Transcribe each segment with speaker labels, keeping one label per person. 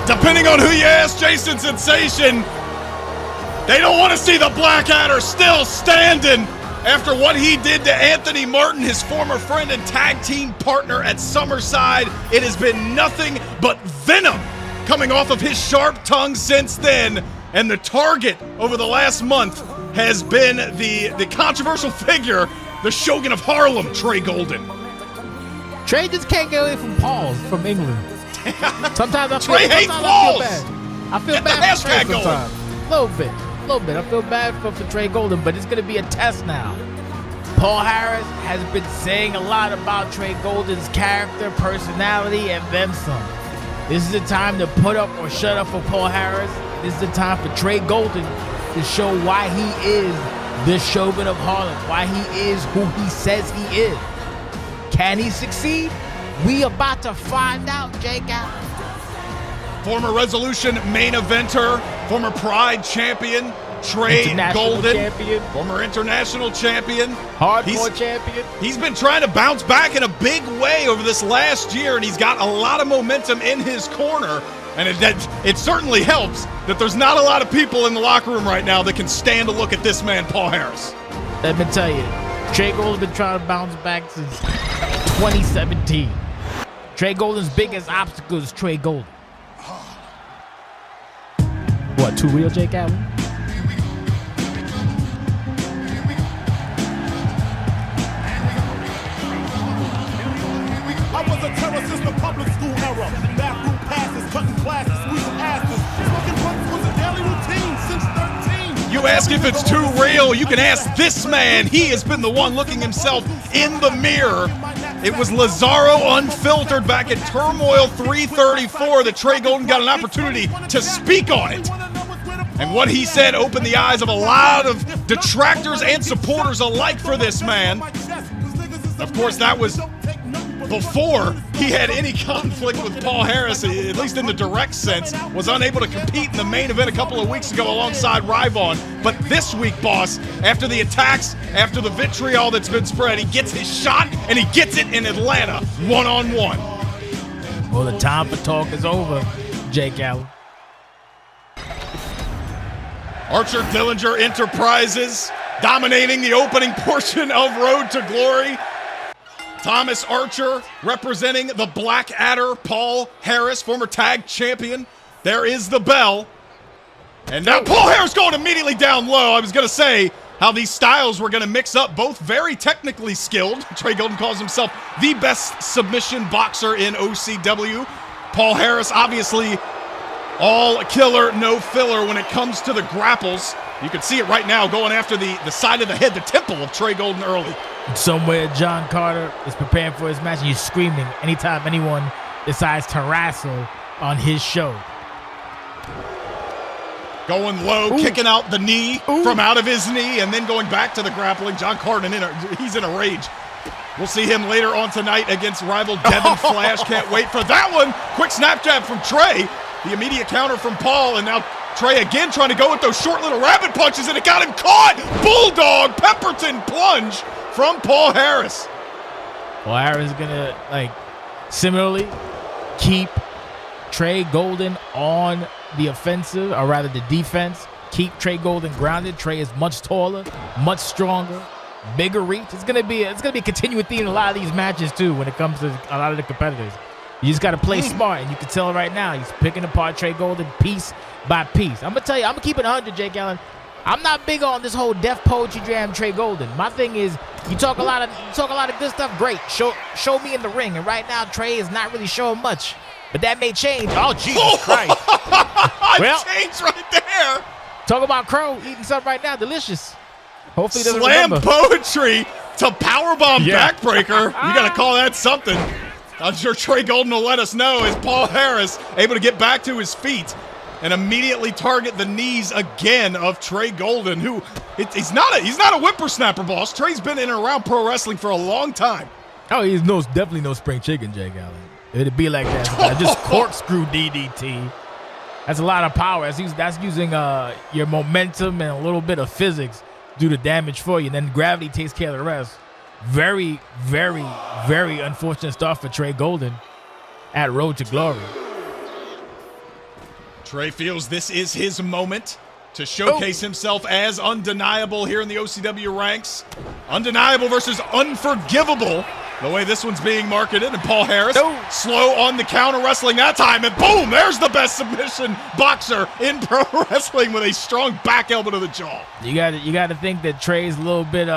Speaker 1: Depending on who you ask, Jason Sensation, they don't want to see the Blackadder still standing after what he did to Anthony Martin, his former friend and tag team partner at Summerside. It has been nothing but venom coming off of his sharp tongue since then. And the target over the last month has been the controversial figure, the Shogun of Harlem, Trey Golden.
Speaker 2: Trey just can't get away from Pauls from England. Sometimes I feel,
Speaker 1: Trey hates balls.
Speaker 2: I feel
Speaker 1: Get
Speaker 2: bad
Speaker 1: the
Speaker 2: for Trey
Speaker 1: hashtag going.
Speaker 2: sometimes. A little bit. I feel bad for Trey Golden, but it's going to be a test now. Paul Harris has been saying a lot about Trey Golden's character, personality, and then some. This is the time to put up or shut up for Paul Harris. This is the time for Trey Golden to show why he is the Shogun of Harlem, why he is who he says he is. Can he succeed? We about to find out, Jake Allen.
Speaker 1: Former Resolution main eventer, former Pride champion, Trey Golden.
Speaker 2: Champion.
Speaker 1: Former international champion.
Speaker 2: Hardcore champion.
Speaker 1: He's been trying to bounce back in a big way over this last year, and he's got a lot of momentum in his corner. And it certainly helps that there's not a lot of people in the locker room right now that can stand to look at this man, Paul Harris.
Speaker 2: Let me tell you, Trey Golden's been trying to bounce back since 2017. Trey Golden's biggest obstacle is Trey Golden. What, too real, Jake Allen?
Speaker 3: I was a terror since the public school era. Bathroom passes, cutting classes, squeezing asses. Smoking blunts was a daily routine since 13.
Speaker 1: You ask if it's too real, you can ask this man. He has been the one looking himself in the mirror. It was Lazaro Unfiltered back at Turmoil 334 that Trey Golden got an opportunity to speak on it. And what he said opened the eyes of a lot of detractors and supporters alike for this man. Of course, that was before he had any conflict with Paul Harris, at least in the direct sense, was unable to compete in the main event a couple of weeks ago alongside Ryvon. But this week, boss, after the attacks, after the vitriol that's been spread, he gets his shot, and he gets it in Atlanta, one-on-one.
Speaker 2: Well, the time for talk is over, Jake Allen.
Speaker 1: Archer Dillinger Enterprises dominating the opening portion of Road to Glory. Thomas Archer representing the Blackadder, Paul Harris, former tag champion. There is the bell. And now Paul Harris going immediately down low. I was going to say how these styles were going to mix up, both very technically skilled. Trey Golden calls himself the best submission boxer in OCW. Paul Harris, obviously, all killer, no filler when it comes to the grapples. You can see it right now going after the side of the head, the temple of Trey Golden early.
Speaker 2: Somewhere John Carter is preparing for his match and he's screaming anytime anyone decides to wrestle on his show.
Speaker 1: Going low, kicking out the knee from out of his knee, and then going back to the grappling. John Carter, he's in a rage. We'll see him later on tonight against rival Devin Flash. Can't wait for that one. Quick snap jab from Trey. The immediate counter from Paul, and now Trey again trying to go with those short little rabbit punches, and it got him caught. Bulldog Pepperton plunge from Paul Harris.
Speaker 2: Paul Harris is gonna similarly keep Trey Golden on the offensive, or rather the defense. Keep Trey Golden grounded. Trey is much taller, much stronger, bigger reach. It's gonna be a continuing theme in a lot of these matches too when it comes to a lot of the competitors. You just got to play smart, and you can tell right now he's picking apart Trey Golden piece by piece. I'm going to tell you, I'm going to keep it 100, Jake Allen. I'm not big on this whole Def Poetry Jam Trey Golden. My thing is, you talk a lot of good stuff, great. Show me in the ring, and right now Trey is not really showing much. But that may change. Oh, Jesus Christ.
Speaker 1: Well, changed right there.
Speaker 2: Talk about Crow eating something right now, delicious. Hopefully he doesn't
Speaker 1: Slam
Speaker 2: remember.
Speaker 1: Poetry to powerbomb backbreaker. You got to call that something. I'm sure Trey Golden will let us know as Paul Harris able to get back to his feet and immediately target the knees again of Trey Golden, who he's not a whippersnapper, boss. Trey's been in and around pro wrestling for a long time.
Speaker 2: Oh, he's definitely no spring chicken, Jake Allen. It'd be like that. Just corkscrew DDT. That's a lot of power. That's using your momentum and a little bit of physics do the damage for you, and then gravity takes care of the rest. Very, very, very unfortunate stuff for Trey Golden at Road to Glory.
Speaker 1: Trey feels this is his moment to showcase himself as undeniable here in the OCW ranks. Undeniable versus unforgivable, the way this one's being marketed. And Paul Harris, slow on the counter wrestling that time. And boom, there's the best submission boxer in pro wrestling with a strong back elbow to the jaw.
Speaker 2: You got to think that Trey's a little bit,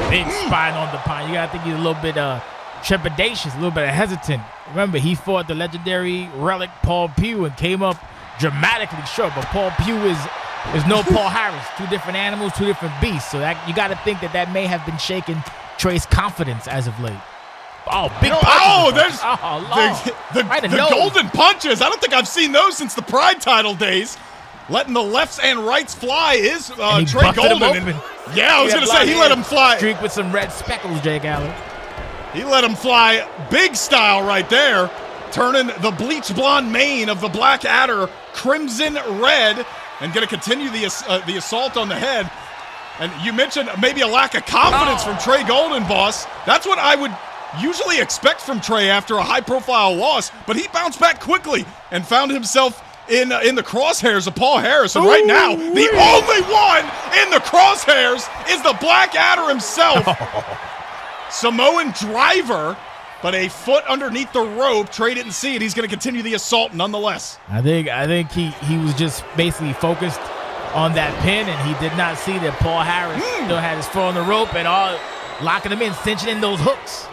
Speaker 2: big spine on the pine. You got to think he's a little bit trepidatious, a little bit hesitant. Remember, he fought the legendary relic Paul Pugh and came up dramatically short. But Paul Pugh is no Paul Harris. Two different animals, two different beasts. So that you got to think that may have been shaking Trey's confidence as of late. Oh, big punches.
Speaker 1: Oh, there's
Speaker 2: the
Speaker 1: golden punches. I don't think I've seen those since the Pride title days. Letting the lefts and rights fly is Trey Golden. Yeah, I was going to say, he let him fly.
Speaker 2: Streak with some red speckles, Jake Allen.
Speaker 1: He let him fly big style right there, turning the bleach blonde mane of the Black Adder crimson red, and going to continue the assault on the head. And you mentioned maybe a lack of confidence from Trey Golden, boss. That's what I would usually expect from Trey after a high-profile loss, but he bounced back quickly and found himself in the crosshairs of Paul Harris. And right now, the only one in the crosshairs is the Black Adder himself. Samoan driver, but a foot underneath the rope. Trey didn't see it. He's going to continue the assault nonetheless.
Speaker 2: I think he was just basically focused on that pin, and he did not see that Paul Harris still had his foot on the rope and all locking him in, cinching in those hooks.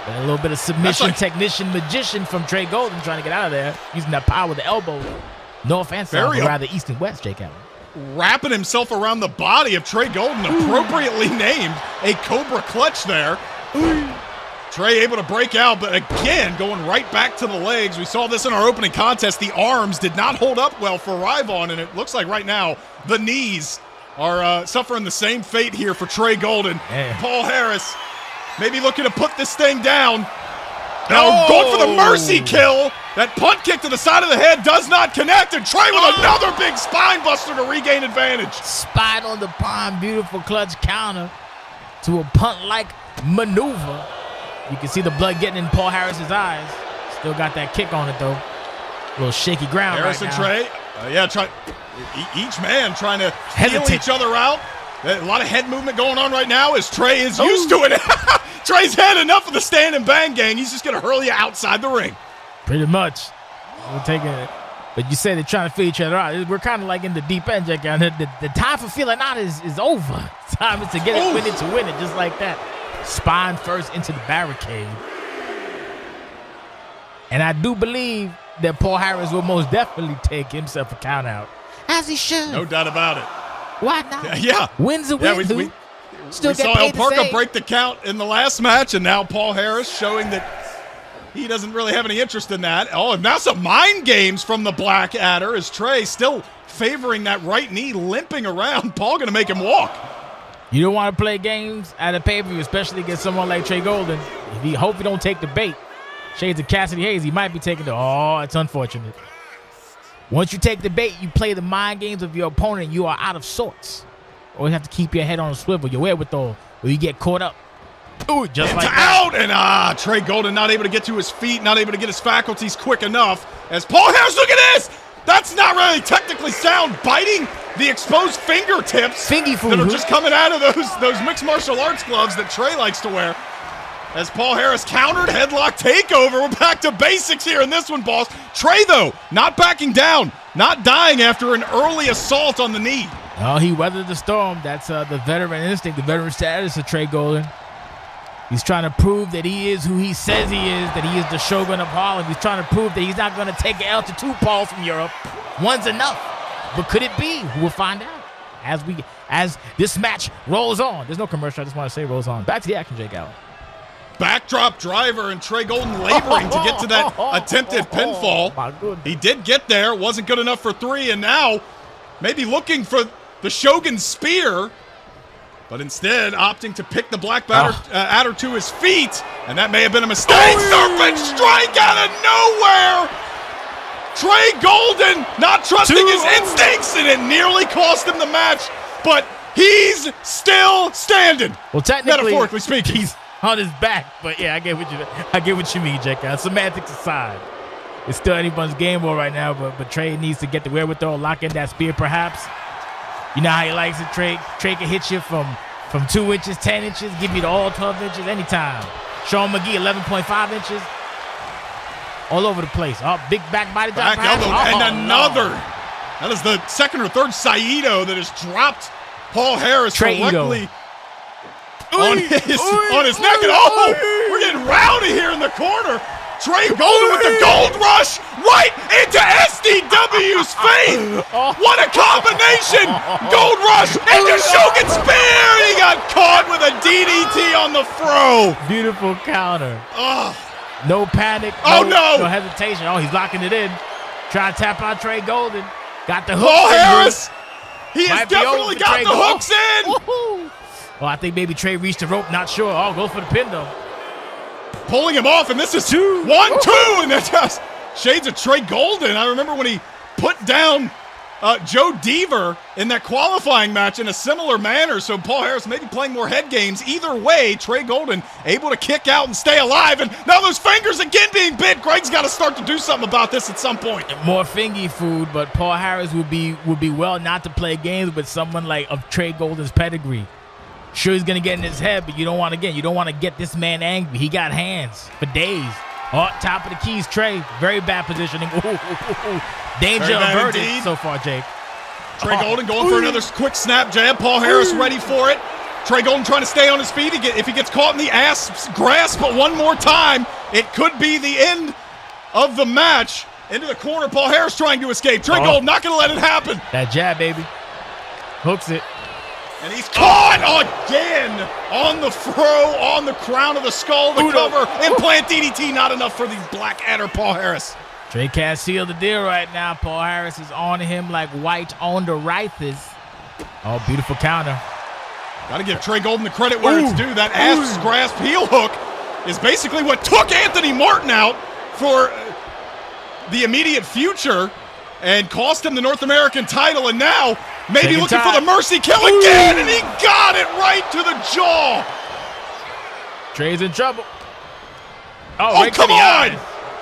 Speaker 2: And a little bit of submission, technician, magician from Trey Golden trying to get out of there, using that power with the elbow. No offense, but rather east and west, Jake Allen.
Speaker 1: Wrapping himself around the body of Trey Golden, appropriately named a Cobra Clutch there. Trey able to break out, but again, going right back to the legs. We saw this in our opening contest. The arms did not hold up well for Ryvon, and it looks like right now the knees are suffering the same fate here for Trey Golden. Paul Harris maybe looking to put this thing down. Now going for the mercy kill. That punt kick to the side of the head does not connect, and Trey with another big spine buster to regain advantage.
Speaker 2: Spine on the palm, beautiful clutch counter to a punt-like maneuver. You can see the blood getting in Paul Harris's eyes. Still got that kick on it, though. A little shaky ground
Speaker 1: Harris
Speaker 2: right
Speaker 1: and
Speaker 2: now.
Speaker 1: Trey, each man trying to feel each other out. A lot of head movement going on right now as Trey is used to it. Trey's had enough of the stand and bang gang. He's just going to hurl you outside the ring.
Speaker 2: Pretty much. We're taking it. But you say they're trying to feel each other out. We're kind of like in the deep end, Jack. The time for feeling out is over. Time is to get it, win it, just like that. Spine first into the barricade. And I do believe that Paul Harris will most definitely take himself a count out. As he should.
Speaker 1: No doubt about it.
Speaker 2: Why not?
Speaker 1: Yeah.
Speaker 2: Wins a win.
Speaker 1: We saw El Parker break the count in the last match, and now Paul Harris showing that he doesn't really have any interest in that. Oh, and now some mind games from the Black Adder as Trey still favoring that right knee, limping around. Paul going to make him walk.
Speaker 2: You don't want to play games at a pay-per-view, especially against someone like Trey Golden. If you hope you don't take the bait. Shades of Cassidy Hayes, he might be taking the, it's unfortunate. Once you take the bait, you play the mind games of your opponent, you are out of sorts. Always have to keep your head on a swivel, your wherewithal, or you get caught up. Ooh, just like that.
Speaker 1: And Trey Golden not able to get to his feet, not able to get his faculties quick enough. As Paul Harris, look at this! That's not really technically sound. Biting the exposed fingertips that are just coming out of those mixed martial arts gloves that Trey likes to wear. As Paul Harris countered, headlock takeover. We're back to basics here in this one, boss. Trey, though, not backing down, not dying after an early assault on the knee.
Speaker 2: Oh, he weathered the storm. That's the veteran instinct, the veteran status of Trey Golden. He's trying to prove that he is who he says he is, that he is the Shogun of Harlem. He's trying to prove that he's not going to take an L to two Pauls from Europe. One's enough. But could it be? We'll find out as this match rolls on. There's no commercial. I just want to say rolls on. Back to the action, Jake Allen.
Speaker 1: Backdrop driver and Trey Golden laboring to get to that attempted pinfall.
Speaker 2: My goodness.
Speaker 1: He did get there. Wasn't good enough for three. And now maybe looking for the Shogun Spear, but instead opting to pick the Black Adder to his feet. And that may have been a mistake. Serpent strike out of nowhere. Trey Golden not trusting his instincts, and it nearly cost him the match. But he's still standing.
Speaker 2: Well, technically,
Speaker 1: metaphorically speaking,
Speaker 2: he's on his back. But yeah, I get what you mean, Jake. Semantics aside. It's still anyone's game ball right now, but Trey needs to get the wherewithal, lock in that spear perhaps. You know how he likes it, Trey. Trey can hit you from 2 inches, 10 inches, give you the all 12 inches anytime. Sean McGee, 11.5 inches. All over the place. Oh, big back body drop.
Speaker 1: Back elbow, and another. No. That is the second or third Saito that has dropped Paul Harris directly on his neck. And we're getting rowdy here in the corner. Trey Golden with the gold rush right into SDW's face. What a combination. Gold rush into Shogun Spear. He got caught with a DDT on the throw.
Speaker 2: Beautiful counter. No panic. No hesitation. Oh, he's locking it in. Trying to tap out Trey Golden. Got the hook.
Speaker 1: Paul Harris. He has definitely got the hooks in.
Speaker 2: Well, I think maybe Trey reached the rope. Not sure. Oh, goes for the pin, though.
Speaker 1: Pulling him off, and this is 1-2, and that's just shades of Trey Golden. I remember when he put down Joe Deaver in that qualifying match in a similar manner. So Paul Harris maybe playing more head games. Either way, Trey Golden able to kick out and stay alive. And now those fingers again being bit. Greg's got to start to do something about this at some point.
Speaker 2: More fingy food, but Paul Harris would be well not to play games with someone like of Trey Golden's pedigree. Sure, he's gonna get in his head, but you don't want to get this man angry. He got hands for days. Oh, top of the keys, Trey. Very bad positioning. Danger averted so far, Jake.
Speaker 1: Trey Golden going for another quick snap jab. Paul Harris ready for it. Trey Golden trying to stay on his feet. If he gets caught in the ass grasp, but one more time, it could be the end of the match. Into the corner, Paul Harris trying to escape. Trey Golden not going to let it happen.
Speaker 2: That jab, baby. Hooks it.
Speaker 1: And he's caught again on the throw, on the crown of the skull, the cover. Implant DDT, not enough for the Black Adder, Paul Harris.
Speaker 2: Trey can't seal the deal right now. Paul Harris is on him like white on the Wraithers. Oh, beautiful counter.
Speaker 1: Got to give Trey Golden the credit where it's due. That ass grasp heel hook is basically what took Anthony Martin out for the immediate future and cost him the North American title. And now maybe looking for the mercy kill again, and he got it right to the jaw.
Speaker 2: Trey's in trouble.
Speaker 1: Oh, come on.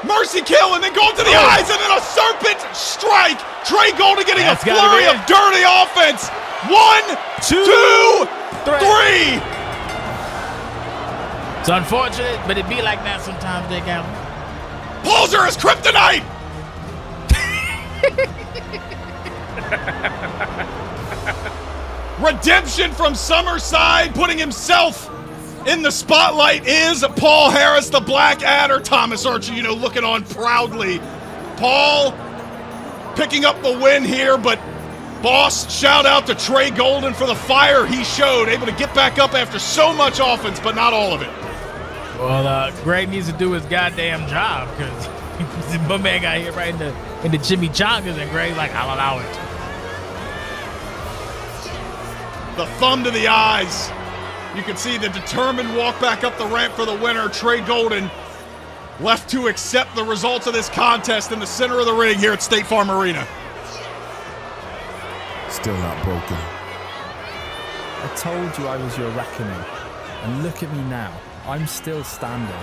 Speaker 1: Mercy kill, and then going to the eyes, and then a serpent strike. Trey Golden getting a flurry of dirty offense. 1, 2, 3.
Speaker 2: It's unfortunate, but it be like that sometimes, Jake Allen.
Speaker 1: Palzer is kryptonite. Redemption from Summerside, putting himself in the spotlight is Paul Harris, the Black Adder. Thomas Archer, looking on proudly. Paul picking up the win here, but boss, shout out to Trey Golden for the fire he showed, able to get back up after so much offense, but not all of it.
Speaker 2: Well, Greg needs to do his goddamn job, because my man got hit right in the chimichangas, and Greg's like, I'll allow it.
Speaker 1: The thumb to the eyes. You can see the determined walk back up the ramp for the winner. Trey Golden left to accept the results of this contest in the center of the ring here at State Farm Arena.
Speaker 4: Still not broken. I told you I was your reckoning. And look at me now. I'm still standing.